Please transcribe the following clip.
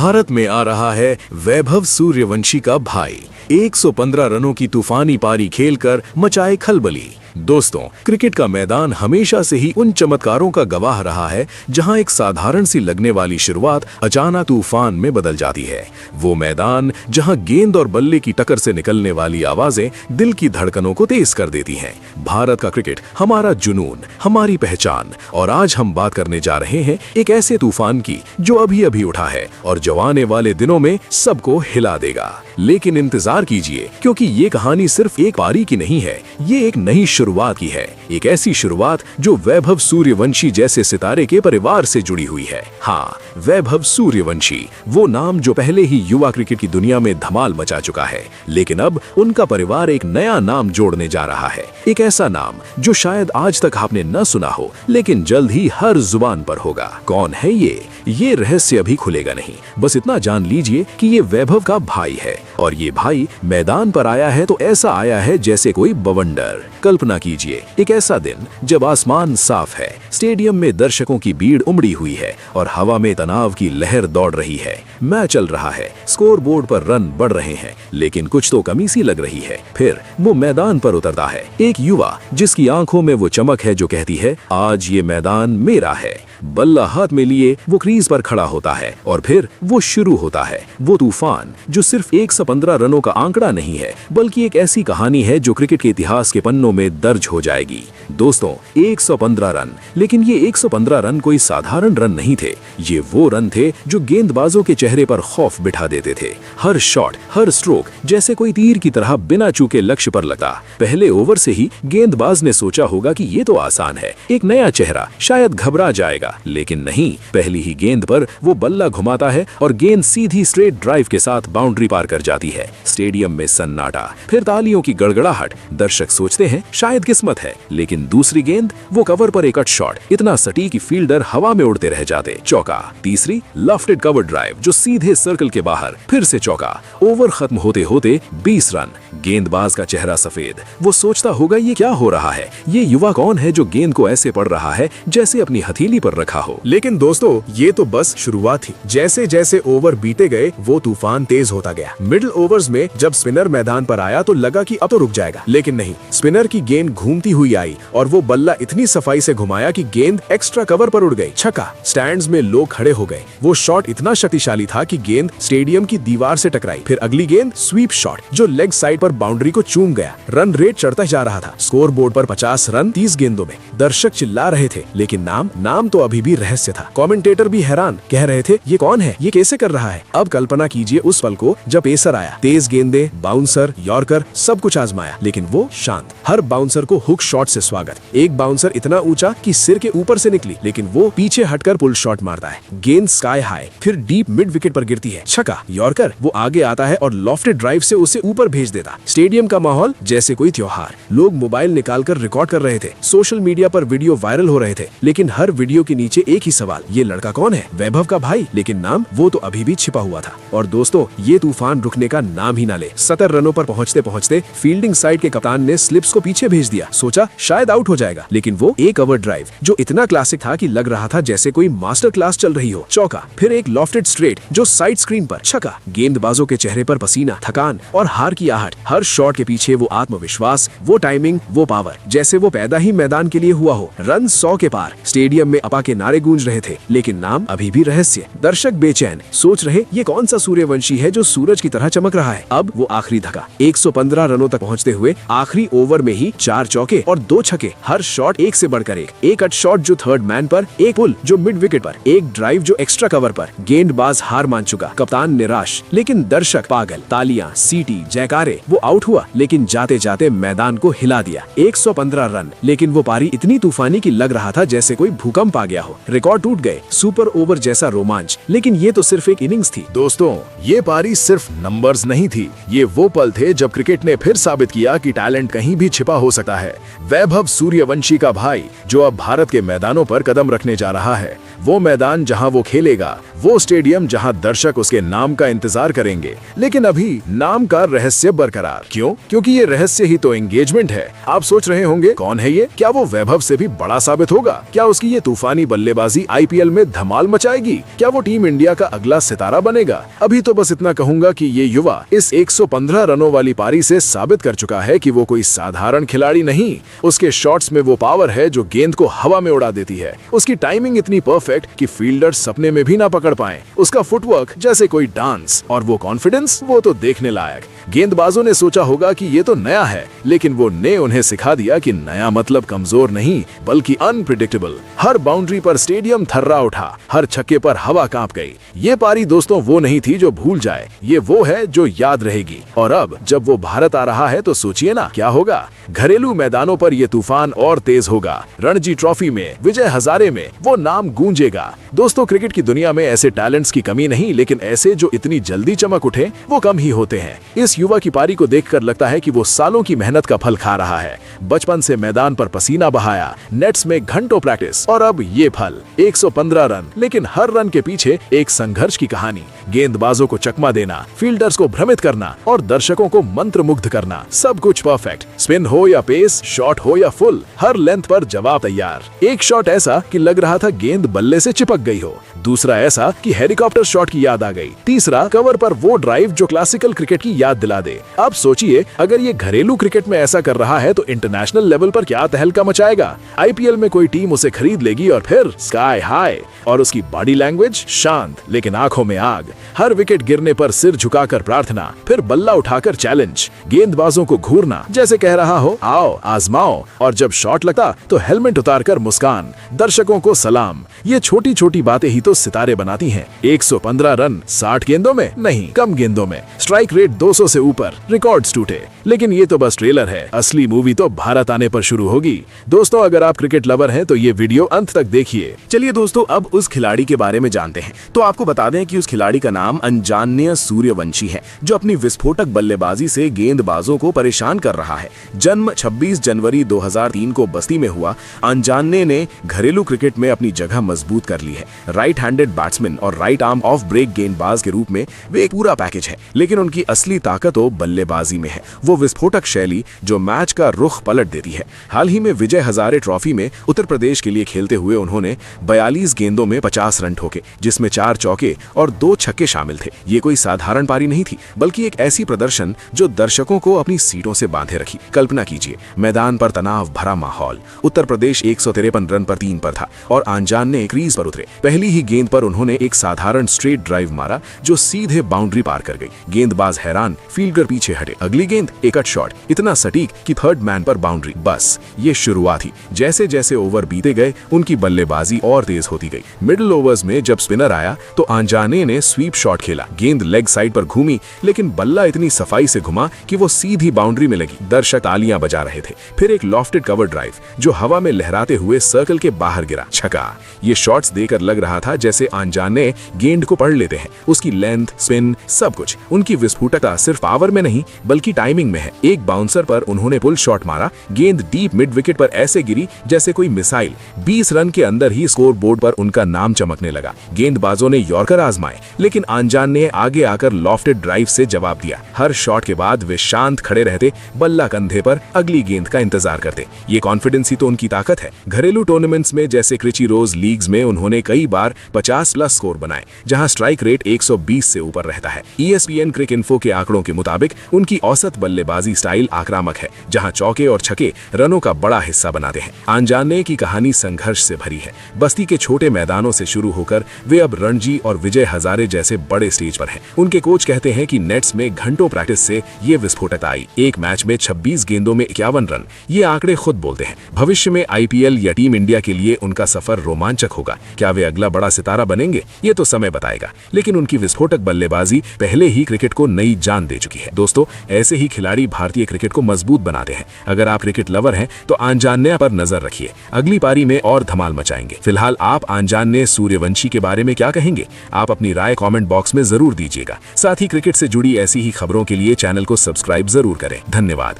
भारत में आ रहा है वैभव सूर्यवंशी का भाई। 115 रनों की तूफानी पारी खेलकर मचाए खलबली। दोस्तों, क्रिकेट का मैदान हमेशा से ही उन चमत्कारों का गवाह रहा है जहां एक साधारण सी लगने वाली शुरुआत अचानक तूफान में बदल जाती है। वो मैदान जहां गेंद और बल्ले की टक्कर से निकलने वाली आवाजें दिल की धड़कनों को तेज कर देती हैं। भारत का क्रिकेट हमारा जुनून, हमारी पहचान। और आज हम बात करने जा रहे हैं एक ऐसे तूफान की जो अभी अभी उठा है और जो आने वाले दिनों में सबको हिला देगा। लेकिन इंतजार कीजिए, क्योंकि ये कहानी सिर्फ एक पारी की नहीं है, ये एक नई शुरुआत की है। एक ऐसी शुरुआत जो वैभव सूर्यवंशी जैसे सितारे के परिवार से जुड़ी हुई है। हाँ, वैभव सूर्यवंशी, वो नाम जो पहले ही युवा क्रिकेट की दुनिया में धमाल मचा चुका है, लेकिन अब उनका परिवार एक नया नाम जोड़ने जा रहा है। एक ऐसा नाम जो शायद आज तक आपने न सुना हो, लेकिन जल्द ही हर जुबान पर होगा। कौन है ये रहस्य अभी खुलेगा नहीं। बस इतना जान लीजिए कि ये वैभव का भाई है, और ये भाई मैदान पर आया है तो ऐसा आया है जैसे कोई बवंडर। कल्पना कीजिए, एक ऐसा दिन जब आसमान साफ है, स्टेडियम में दर्शकों की भीड़ उमड़ी हुई है और हवा में तनाव की लहर दौड़ रही है। मैच चल रहा है, स्कोर बोर्ड पर रन बढ़ रहे हैं, लेकिन कुछ तो कमी सी लग रही है। फिर वो मैदान पर उतरता है, एक युवा जिसकी आंखों में वो चमक है जो कहती है, आज ये मैदान मेरा है। बल्ला हाथ में लिए वो क्रीज पर खड़ा होता है और फिर वो शुरू होता है। वो तूफान जो सिर्फ 115 रनों का आंकड़ा नहीं है, बल्कि एक ऐसी कहानी है जो क्रिकेट के इतिहास के पन्नों में दर्ज हो जाएगी। दोस्तों, 115 रन, लेकिन ये 115 रन कोई साधारण रन नहीं थे। ये वो रन थे जो गेंदबाजों के चेहरे पर खौफ बिठा देते थे। हर शॉट, हर स्ट्रोक जैसे कोई तीर की तरह बिना चूके लक्ष्य पर लगता। पहले ओवर से ही गेंदबाज ने सोचा होगा कि ये तो आसान है, एक नया चेहरा, शायद घबरा जाएगा, लेकिन नहीं। पहली ही गेंद पर वो बल्ला घुमाता है और गेंद सीधी स्ट्रेट ड्राइव के साथ बाउंड्री पार कर जाती है। स्टेडियम में सन्नाटा, फिर तालियों की गड़गड़ाहट। दर्शक सोचते हैं शायद किस्मत है, लेकिन दूसरी गेंद, वो कवर पर एक कट शॉट, इतना सटीक कि फील्डर हवा में उड़ते रह जाते। चौका। तीसरी लॉफ्टेड कवर ड्राइव जो सीधे सर्कल के बाहर, फिर से चौका। ओवर खत्म होते होते 20 रन। गेंदबाज का चेहरा सफेद। वो सोचता होगा ये क्या हो रहा है, ये युवा कौन है जो गेंद को ऐसे पढ़ रहा है जैसे अपनी हथेली पर रखा हो। लेकिन दोस्तों, ये तो बस शुरुआत थी। जैसे जैसे ओवर बीते गए वो तूफान तेज होता गया। मिडिल ओवर्स में जब स्पिनर मैदान पर आया तो लगा कि अब तो रुक जाएगा, लेकिन नहीं। स्पिनर की गेंद घूमती हुई आई और वो बल्ला इतनी सफाई से घुमाया कि गेंद एक्स्ट्रा कवर पर उड़ गई। छक्का। स्टैंड्स में लोग खड़े हो गए। वो शॉट इतना शक्तिशाली था कि गेंद स्टेडियम की दीवार से टकराई। फिर अगली गेंद स्वीप शॉट जो लेग साइड पर बाउंड्री को चूम गया। रन रेट चढ़ता जा रहा था। स्कोर बोर्ड पर 50 रन 30 गेंदों में। दर्शक चिल्ला रहे थे, लेकिन नाम तो अभी भी रहस्य था। कमेंटेटर भी हैरान, कह रहे थे ये कौन है, ये कैसे कर रहा है। अब कल्पना कीजिए उस पल को जब पेसर आया। तेज गेंदे, बाउंसर, यॉर्कर, सब कुछ आजमाया, लेकिन वो शांत। हर बाउंसर को हुक शॉट से स्वागत। एक बाउंसर इतना ऊंचा कि सिर के ऊपर से निकली, लेकिन वो पीछे हटकर पुल शॉट मारता है। गेंद स्काई हाई, फिर डीप मिड विकेट पर गिरती है। छक्का। यॉर्कर। वो आगे आता है और लॉफ्टेड ड्राइव से उसे ऊपर भेज देता। स्टेडियम का माहौल जैसे कोई त्योहार। लोग मोबाइल निकालकर रिकॉर्ड कर रहे थे। सोशल मीडिया पर वीडियो वायरल हो रहे थे, लेकिन हर वीडियो के नीचे एक ही सवाल, ये लड़का कौन है। वैभव का भाई, लेकिन नाम वो तो अभी भी छिपा हुआ था। और दोस्तों, ये तूफान रुकने का नाम ही ना ले। 70 रनों पर पहुंचते पहुंचते फील्डिंग साइड के कप्तान ने स्लिप्स को पीछे भेज दिया। सोचा शायद आउट हो जाएगा, लेकिन वो एक ओवर ड्राइव जो इतना क्लासिक था कि लग रहा था जैसे कोई मास्टर क्लास चल रही हो। चौका। फिर एक लॉफ्टेड स्ट्रेट जो साइड स्क्रीन पर। छक्का। गेंदबाजों के चेहरे पर पसीना, थकान और हार की आहट। हर शॉट के पीछे वो आत्मविश्वास, वो टाइमिंग, वो पावर, जैसे वो पैदा ही मैदान के लिए हुआ हो। रन 100 के पार। स्टेडियम में अपा के नारे गूंज रहे थे, लेकिन नाम अभी भी रहस्य। दर्शक बेचैन, सोच रहे ये कौन सा सूर्यवंशी है जो सूरज की तरह चमक रहा है। अब वो आखिरी धक्का। 115 रनों तक पहुंचते हुए आखिरी ओवर में ही 4 चौके और 2 छक्के। हर शॉट एक से बढ़कर एक कट शॉट जो थर्ड मैन पर, एक पुल जो मिड विकेट पर, एक ड्राइव जो एक्स्ट्रा कवर पर। गेंदबाज हार मान चुका, कप्तान निराश, लेकिन दर्शक पागल। तालियां, सीटी, जयकारे। वो आउट हुआ, लेकिन जाते जाते मैदान को हिला दिया। 115 रन, लेकिन वो पारी इतनी तूफानी की लग रहा था जैसे कोई भूकंप आ गया हो। रिकॉर्ड टूट गए, सुपर ओवर जैसा रोमांच, लेकिन ये तो सिर्फ एक इनिंग्स थी। दोस्तों, ये पारी सिर्फ नंबर्स नहीं थी, ये वो पल थे जब क्रिकेट ने फिर साबित किया कि टैलेंट कहीं भी छिपा हो सकता है। वैभव सूर्यवंशी का भाई जो अब भारत के मैदानों पर कदम रखने जा रहा है, वो मैदान जहां वो खेलेगा, वो स्टेडियम जहां दर्शक उसके नाम का इंतजार करेंगे। लेकिन अभी नाम का रहस्य बरकरार। क्यों? क्योंकि ये रहस्य ही तो एंगेजमेंट है। आप सोच रहे होंगे कौन है ये? क्या वो वैभव से भी बड़ा साबित होगा? क्या उसकी ये तूफानी बल्लेबाजी आईपीएल में धमाल मचाएगी? क्या वो टीम इंडिया का अगला सितारा बनेगा? अभी तो बस इतना कहूंगा कि ये युवा इस 115 रनों वाली पारी से साबित कर चुका है कि वो कोई साधारण खिलाड़ी नहीं। उसके शॉट्स में वो पावर है जो गेंद को हवा में उड़ा देती है। उसकी टाइमिंग इतनी परफेक्ट कि फील्डर सपने में भी ना पकड़ पाए। उसका फुटवर्क जैसे कोई डांस, और वो कॉन्फिडेंस, वो तो देखने लायक। गेंदबाजों ने सोचा होगा कि ये तो नया है, लेकिन वो ने उन्हें सिखा दिया कि नया मतलब कमजोर नहीं बल्कि अनप्रिडिक्टेबल। हर बाउंड्री पर स्टेडियम थर्रा उठा, हर छक्के पर हवा कांप गई। ये पारी दोस्तों वो नहीं थी जो भूल जाए, ये वो है जो याद रहेगी। और अब जब वो भारत आ रहा है तो सोचिए ना क्या होगा। घरेलू मैदानों पर ये तूफान और तेज होगा। रणजी ट्रॉफी में, विजय हजारे में वो नाम गूंजेगा। दोस्तों, क्रिकेट की दुनिया में ऐसे टैलेंट्स की कमी नहीं, लेकिन ऐसे जो इतनी जल्दी चमक उठे वो कम ही होते हैं। इस युवा की पारी को देखकर लगता है कि वो सालों की मेहनत का फल खा रहा है। बचपन से मैदान पर पसीना बहाया, नेट्स में घंटों प्रैक्टिस, और अब ये फल 115 रन। लेकिन हर रन के पीछे एक संघर्ष की कहानी। गेंदबाजों को चकमा देना, फील्डर्स को भ्रमित करना और दर्शकों को मंत्रमुग्ध करना, सब कुछ परफेक्ट। स्पिन हो या पेस, शॉट हो या फुल, हर लेंथ पर जवाब तैयार। एक शॉट ऐसा कि लग रहा था गेंद बल्ले से चिपक गई हो, दूसरा ऐसा कि हेलीकॉप्टर शॉट की याद आ गई, तीसरा कवर पर वो ड्राइव जो क्लासिकल क्रिकेट की याद दिला दे। अब सोचिए, अगर ये घरेलू क्रिकेट में ऐसा कर रहा है तो इंटरनेशनल लेवल पर क्या तहलका मचाएगा। आईपीएल में कोई टीम उसे खरीद लेगी और फिर स्काई हाई। और उसकी बॉडी लैंग्वेज शांत लेकिन आंखों में आग। हर विकेट गिरने पर सिर झुकाकर प्रार्थना, फिर बल्ला उठाकर चैलेंज। गेंदबाजों को घूरना, जैसे कह रहा हो आओ आजमाओ। और जब शॉट लगता तो हेलमेट उतारकर मुस्कान, दर्शकों को सलाम। ये छोटी छोटी बातें ही तो सितारे बनाती हैं। 115 रन 60 गेंदों में नहीं, कम गेंदों में। स्ट्राइक रेट 200 से ऊपर, रिकॉर्ड्स टूटे। लेकिन ये तो बस ट्रेलर है, असली मूवी तो भारत आने पर शुरू होगी। दोस्तों, अगर आप क्रिकेट लवर हैं तो ये वीडियो अंत तक देखिए। चलिए दोस्तों, अब उस खिलाड़ी के बारे में जानते हैं। तो आपको बता दें कि उस खिलाड़ी का नाम अंजानेय सूर्यवंशी है, जो अपनी विस्फोटक बल्लेबाजी से गेंदबाजों को परेशान कर रहा है। जन्म 26 जनवरी 2003 को बस्ती में हुआ। अंजानेय ने घरेलू क्रिकेट में अपनी जगह मजबूत कर ली है। राइट हैंडेड बैट्समैन और राइट आर्म ऑफ ब्रेक गेंदबाज के रूप में वे एक पूरा पैकेज है। लेकिन उनकी असली ताकत तो बल्लेबाजी में है, वो विस्फोटक शैली जो मैच का रुख पलट देती है। हाल ही में विजय हजारे ट्रॉफी में उत्तर प्रदेश के लिए खेलते हुए उन्होंने 42 गेंदों में 50 रन ठोके, जिसमें 4 चौके और 2 छक्के शामिल थे। ये कोई साधारण पारी नहीं थी, बल्कि एक ऐसी प्रदर्शन जो दर्शकों को अपनी सीटों से बांधे रखी। कल्पना कीजिए, मैदान पर तनाव भरा माहौल। उत्तर प्रदेश 153 रन पर 3 पर था और अंजानेय क्रीज पर उतरे। पहली ही गेंद पर उन्होंने एक साधारण स्ट्रेट ड्राइव मारा जो सीधे बाउंड्री पार कर गई। गेंदबाज हैरान, फील्डर पीछे हटे। अगली गेंद एक कट शॉट, इतना सटीक कि थर्ड मैन पर बाउंड्री। बस ये शुरुआत थी। जैसे जैसे ओवर बीते गए उनकी बल्लेबाजी और तेज होती गई। मिडिल ओवर्स में जब स्पिनर आया तो अंजानेय ने स्वीप शॉट खेला। गेंद लेग साइड पर घूमी, लेकिन बल्ला इतनी सफाई से घुमा कि वो सीधी बाउंड्री में लगी। दर्शक तालियां बजा रहे थे। फिर एक लॉफ्टेड कवर ड्राइव जो हवा में लहराते हुए सर्कल के बाहर गिरा, छक्का। ये शॉट्स देकर लग रहा था जैसे अंजानेय गेंद को पढ़ लेते हैं। उसकी लेंथ, स्पिन, सब कुछ। उनकी विस्फोटकता सिर्फ पावर में नहीं बल्कि टाइमिंग में है। एक बाउंसर पर उन्होंने पुल शॉट मारा, गेंद डीप मिड विकेट पर ऐसे गिरी जैसे कोई मिसाइल। 20 रन के अंदर ही स्कोर बोर्ड पर उनका नाम चमकने लगा। गेंदबाजों ने यॉर्कर आजमाए, लेकिन अंजानेय आगे आकर लॉफ्टेड ड्राइव से जवाब दिया। हर शॉट के बाद वे शांत खड़े रहते, बल्ला कंधे पर, अगली गेंद का इंतजार करते। ये कॉन्फिडेंस ही तो उनकी ताकत है। घरेलू टूर्नामेंट्स में जैसे क्रिची रोज लीग्स में उन्होंने कई बार 50+ स्कोर बनाए, जहां स्ट्राइक रेट 120 से ऊपर रहता है। ESPN क्रिक इन्फो के आंकड़ों के मुताबिक उनकी औसत बल्लेबाजी स्टाइल आक्रामक है, जहां चौके और छक्के रनों का बड़ा हिस्सा बनाते हैं। अंजानेय की कहानी संघर्ष से भरी है। बस्ती के छोटे मैदानों से शुरू होकर वे अब रणजी और विजय हजारे जैसे बड़े स्टेज पर हैं। उनके कोच कहते हैं कि नेट्स में घंटों प्रैक्टिस से ये विस्फोटकता आई। एक मैच में 26 गेंदों में 51 रन, ये आंकड़े खुद बोलते हैं। भविष्य में IPL या टीम इंडिया के लिए उनका सफर रोमांचक होगा। क्या वे अगला बड़ा सितारा बनेंगे, ये तो समय बताएगा, लेकिन उनकी विस्फोटक बल्लेबाजी पहले ही क्रिकेट को नई जान दे चुकी है। दोस्तों, ऐसे ही खिलाड़ी भारतीय क्रिकेट को मजबूत बनाते हैं। अगर आप क्रिकेट लवर हैं तो अंजानेय पर नजर रखिए, अगली पारी में और धमाल मचाएंगे। फिलहाल आप अंजानेय सूर्यवंशी के बारे में क्या कहेंगे? आप अपनी राय कमेंट बॉक्स में जरूर दीजिएगा। साथ ही क्रिकेट से जुड़ी ऐसी ही खबरों के लिए चैनल को सब्सक्राइब जरूर करें। धन्यवाद।